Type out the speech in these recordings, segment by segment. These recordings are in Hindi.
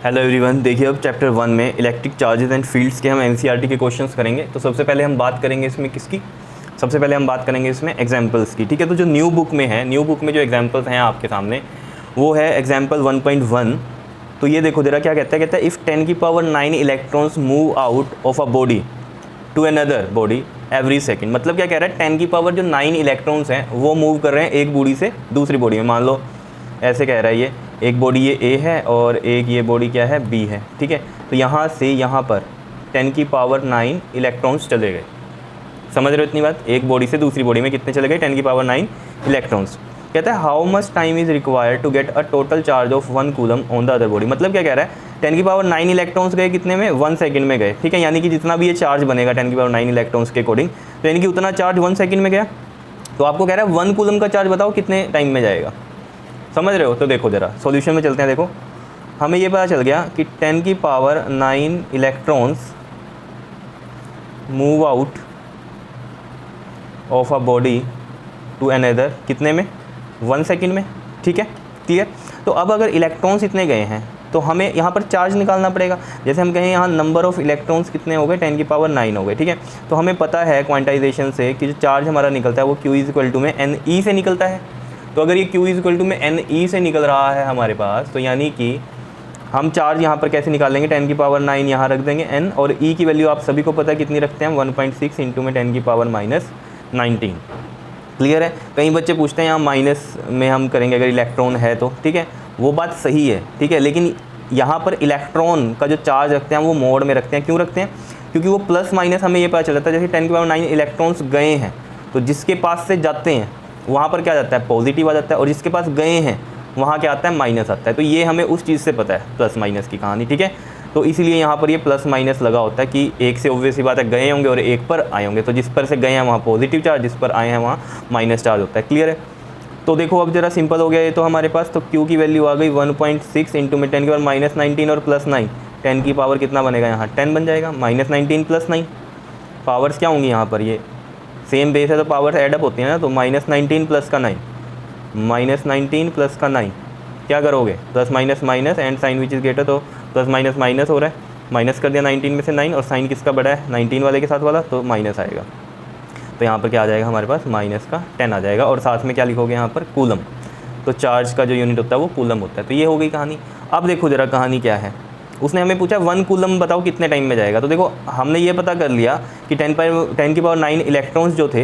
हेलो एवरीवन, देखिए अब चैप्टर 1 में इलेक्ट्रिक चार्जेस एंड फील्ड्स के हम एनसीईआरटी के क्वेश्चंस करेंगे। तो सबसे पहले हम बात करेंगे इसमें किसकी, सबसे पहले हम बात करेंगे इसमें एग्जांपल्स की। ठीक है, तो जो न्यू बुक में है, न्यू बुक में जो एग्जांपल्स हैं आपके सामने वो है एग्जांपल 1.1। तो ये देखो जरा क्या कहता है इफ़ 10 की power 9 electrons move out of a body to another body every second. मतलब क्या कह रहा है, 10 की पावर जो 9 इलेक्ट्रॉन्स हैं वो मूव कर रहे हैं एक बॉडी से दूसरी बॉडी में। मान लो ऐसे कह रहा है, ये एक बॉडी ये ए है और एक ये बॉडी क्या है, बी है। ठीक है, तो यहाँ से यहाँ पर 10 की पावर 9 इलेक्ट्रॉन्स चले गए। समझ रहे हो इतनी बात? एक बॉडी से दूसरी बॉडी में कितने चले गए, 10 की पावर 9 इलेक्ट्रॉन्स। कहता है how much time is required to get a total charge of 1 coulomb on the other body. मतलब क्या कह रहा है, 10 की पावर 9 इलेक्ट्रॉन्स गए कितने में, 1 सेकंड में गए। ठीक है, यानी कि जितना भी ये चार्ज बनेगा 10 की पावर 9 इलेक्ट्रॉन्स के अकॉर्डिंग, तो यानी कि उतना चार्ज 1 सेकंड में गया। तो आपको कह रहा है 1 कूलम का चार्ज बताओ कितने टाइम में जाएगा। समझ रहे हो? तो देखो ज़रा सॉल्यूशन में चलते हैं। देखो हमें ये पता चल गया कि 10 की power 9 electrons move out of a body to another कितने में, 1 सेकंड में। ठीक है, क्लियर। तो अब अगर इलेक्ट्रॉन्स इतने गए हैं तो हमें यहाँ पर चार्ज निकालना पड़ेगा। जैसे हम कहें यहाँ नंबर ऑफ इलेक्ट्रॉन्स कितने हो गए, 10 की पावर 9 हो गए। ठीक है, तो हमें पता है क्वांटाइजेशन से कि जो चार्ज हमारा निकलता है वो Q इक्वल टू में NE से निकलता है। तो अगर ये Q इक्वल टू में NE से निकल रहा है हमारे पास, तो यानी कि हम चार्ज यहाँ पर कैसे निकालेंगे, 10 की पावर 9 यहाँ रख देंगे N, और E की वैल्यू आप सभी को पता है कितनी रखते हैं, 1.6 इंटू में 10 की पावर -19। क्लियर है? कई बच्चे पूछते हैं यहाँ माइनस में हम करेंगे अगर इलेक्ट्रॉन है तो। ठीक है, वो बात सही है। ठीक है, लेकिन यहाँ पर इलेक्ट्रॉन का जो चार्ज रखते हैं वो मोड में रखते हैं। क्यों रखते हैं? क्योंकि वो प्लस माइनस हमें ये पता चल जाता है, जैसे 10 की पावर 9 इलेक्ट्रॉन्स गए हैं तो जिसके पास से जाते हैं वहाँ पर क्या जाता है, पॉजिटिव आ जाता है, और जिसके पास गए हैं वहाँ क्या आता है, माइनस आता है। तो ये हमें उस चीज़ से पता है, प्लस माइनस की कहानी। ठीक है, तो इसीलिए यहाँ पर ये प्लस माइनस लगा होता है कि एक से ऑब्वियस ही बात है गए होंगे और एक पर आए होंगे। तो जिस पर से गए हैं वहाँ पॉजिटिव चार्ज, जिस पर आए हैं वहाँ माइनस चार्ज होता है। क्लियर है? तो देखो अब जरा सिंपल हो गया ये तो हमारे पास। तो Q की वैल्यू आ गई 1.6 इंटू में 10 की पावर -19 और प्लस 9। 10 की पावर कितना बनेगा यहाँ, 10 बन जाएगा। -19 प्लस 9 पावर्स क्या होंगी यहाँ पर, ये सेम बेस है तो पावर्स एडअप होती है ना। तो -19 प्लस का 9, -19 प्लस का 9 क्या करोगे, plus minus minus and sign which is greater, तो प्लस माइनस माइनस हो रहा है, माइनस कर दिया 19 में से 9, और साइन किसका बड़ा है, 19 वाले के साथ वाला, तो माइनस आएगा। तो यहाँ पर क्या आ जाएगा हमारे पास, माइनस का 10 आ जाएगा। और साथ में क्या लिखोगे यहाँ पर, कूलम। तो चार्ज का जो यूनिट होता है वो कूलम होता है। तो ये हो गई कहानी। अब देखो ज़रा कहानी क्या है। उसने हमें पूछा 1 कूलम बताओ कितने टाइम में जाएगा। तो देखो हमने ये पता कर लिया कि 10 की पावर 9 इलेक्ट्रॉन्स जो थे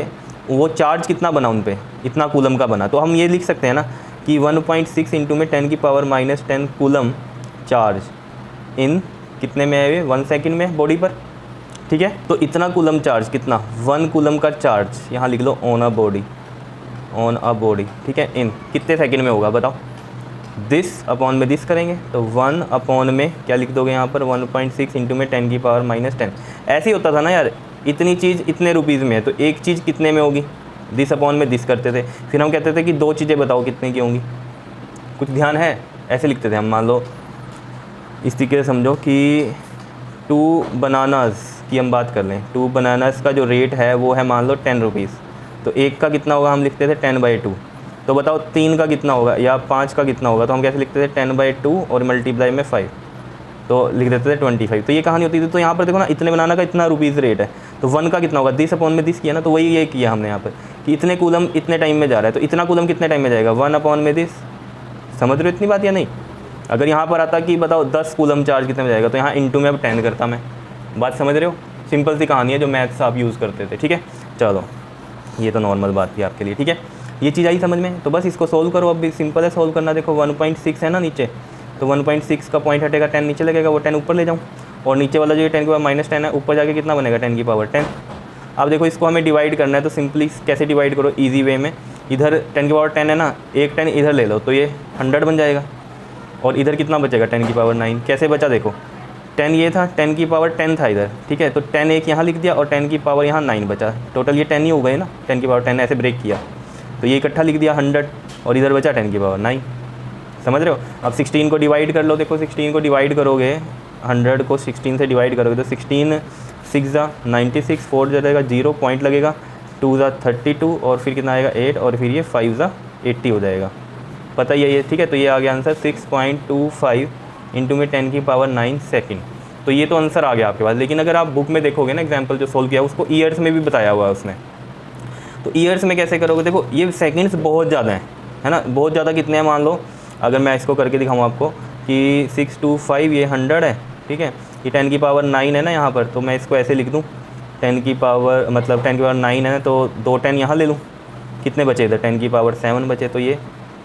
वो चार्ज कितना बना उन पर, इतना कूलम का बना। तो हम ये लिख सकते हैं ना कि 1.6 इंटू में 10 की पावर -10 कूलम चार्ज इन कितने में है, 1 सेकंड में बॉडी पर। ठीक है, तो इतना कूलम चार्ज, कितना, 1 कूलम का चार्ज यहाँ लिख लो ऑन अ बॉडी। ठीक है, इन कितने सेकंड में होगा बताओ। दिस अपॉन में दिस करेंगे तो 1 अपॉन में क्या लिख दोगे यहाँ पर, 1.6 इंटू में 10 की पावर -10। ऐसे ही होता था ना यार, इतनी चीज़ इतने रुपीज़ में है तो एक चीज़ कितने में होगी, दिस अपॉन में दिस करते थे। फिर हम कहते थे कि 2 चीज़ें बताओ कितने की होंगी, कुछ ध्यान है, ऐसे लिखते थे हम। मान लो इस तरीके से समझो कि 2 बनानास की हम बात कर लें, 2 बनानास का जो रेट है वो है मान लो 10 रुपीज़। तो एक का कितना होगा, हम लिखते थे 10/2। तो बताओ 3 का कितना होगा या 5 का कितना होगा। तो हम कैसे लिखते थे, 10/2 और मल्टीप्लाई में 5, तो लिख देते थे 25। तो ये कहानी होती थी। तो यहाँ पर देखो ना, इतने बनाना का इतना रुपीज़ रेट है, तो 1 का कितना होगा, दिस अपॉन में दिस किया ना, तो वही ये किया हमने यहाँ पर कि इतने कूलम इतने टाइम में जा रहा है। तो इतना कूलम कितने टाइम में जाएगा, 1 अपॉन में दिस। समझ रहे हो इतनी बात या नहीं? अगर यहाँ पर आता कि बताओ 10 कूलम चार्ज कितने में जाएगा, तो यहाँ इंटू में अब 10 करता मैं। बात समझ रहे हो? सिंपल सी कहानी है जो मैथ्स आप यूज़ करते थे। ठीक है, चलो ये तो नॉर्मल बात थी आपके लिए। ठीक है, ये चीज़ आई समझ में। तो बस इसको सोल्व करो। अब भी सिंपल है सोल्व करना। देखो 1.6 है ना नीचे, तो 1.6 का पॉइंट हटेगा, 10 नीचे लगेगा, वो 10 ऊपर ले जाऊँ, और नीचे वाला जो 10 की पावर -10 है ऊपर जाके कितना बनेगा, 10 की पावर 10। अब देखो इसको हमें डिवाइड करना है, तो सिंपली कैसे डिवाइड करो, ईजी वे में। इधर 10 की पावर 10 है ना, एक 10 इधर ले लो तो ये 100 बन जाएगा, और इधर कितना बचेगा, 10 की पावर 9। कैसे बचा देखो, 10 ये था, 10 की पावर 10 था इधर। ठीक है, तो 10 एक यहाँ लिख दिया और 10 की पावर यहाँ 9 बचा। टोटल ये 10 ही हो गए ना, 10 की पावर 10 ऐसे ब्रेक किया तो ये इकट्ठा लिख दिया 100, और इधर बचा 10 की पावर 9। समझ रहे हो? अब 16 को डिवाइड कर लो। देखो 16 को डिवाइड करोगे, 100 को 16 से डिवाइड करोगे तो 16 6 96, 4 जाएगा 0, पॉइंट लगेगा, 2 32, और फिर कितना आएगा 8, और फिर ये 5 80 हो जाएगा। पता ही है ये। ठीक है, तो ये आ गया आंसर 6.25 इंटू में 10 की पावर 9 सेकेंड। तो ये तो आंसर आ गया आपके पास। लेकिन अगर आप बुक में देखोगे ना एग्जाम्पल जो सोल्व किया उसको ईयर्स में भी बताया हुआ है उसने। तो ईयर्स में कैसे करोगे, देखो ये सेकंड्स बहुत ज़्यादा हैं, है ना, बहुत ज़्यादा। कितने हैं मान लो, अगर मैं इसको करके दिखाऊँ आपको कि 625 ये 100 है, ठीक है, ये 10 की पावर 9 है ना यहाँ पर, तो मैं इसको ऐसे लिख दूँ 10 की पावर मतलब 10 की पावर 9 है ना, तो 2 10 यहाँ ले लूँ, कितने बचे इधर 10 की पावर 7 बचे। तो ये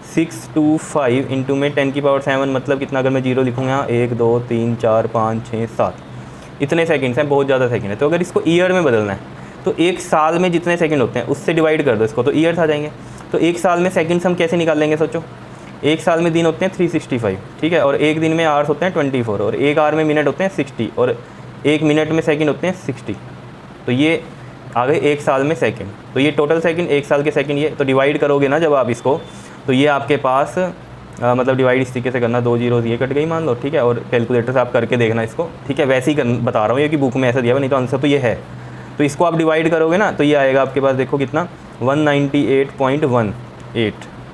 625 इंटू में 10 की पावर 7 मतलब कितना, अगर मैं जीरो लिखूँगा यहाँ 1 2 3 4 5 6 7 इतने सेकंड्स हैं, बहुत ज़्यादा सेकंड है। तो अगर इसको ईयर में बदलना है तो एक साल में जितने सेकंड होते हैं उससे डिवाइड कर दो इसको, तो ईयर्स आ जाएंगे। तो एक साल में सेकंड्स हम कैसे निकाल लेंगे, सोचो। एक साल में दिन होते हैं 365, ठीक है, और एक दिन में आवर्स होते हैं 24, और एक आवर में मिनट होते हैं 60, और एक मिनट में सेकंड होते हैं 60। तो ये आ गए एक साल में सेकंड। तो ये टोटल सेकंड, एक साल के सेकंड, ये तो डिवाइड करोगे ना जब आप इसको, तो ये आपके पास मतलब डिवाइड इस तरीके से करना, 2 जीरोज़ ये कट गई मान लो, ठीक है, और कैलकुलेटर से आप करके देखना इसको, ठीक है, वैसे ही बता रहा हूँ, ये कि बुक में ऐसा दिया हुआ, नहीं तो आंसर तो ये है। तो इसको आप डिवाइड करोगे ना तो ये आएगा आपके पास, देखो कितना 198.18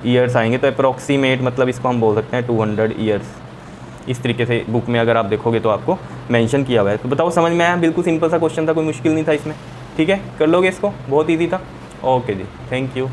ईयर्स आएंगे। तो अप्रॉक्सीमेट मतलब इसको हम बोल सकते हैं 200 ईयर्स। इस तरीके से बुक में अगर आप देखोगे तो आपको मेंशन किया हुआ है। तो बताओ समझ में आया, बिल्कुल सिंपल सा क्वेश्चन था, कोई मुश्किल नहीं था इसमें, ठीक है, कर लोगे इसको, बहुत ईजी था। ओके जी, थैंक यू।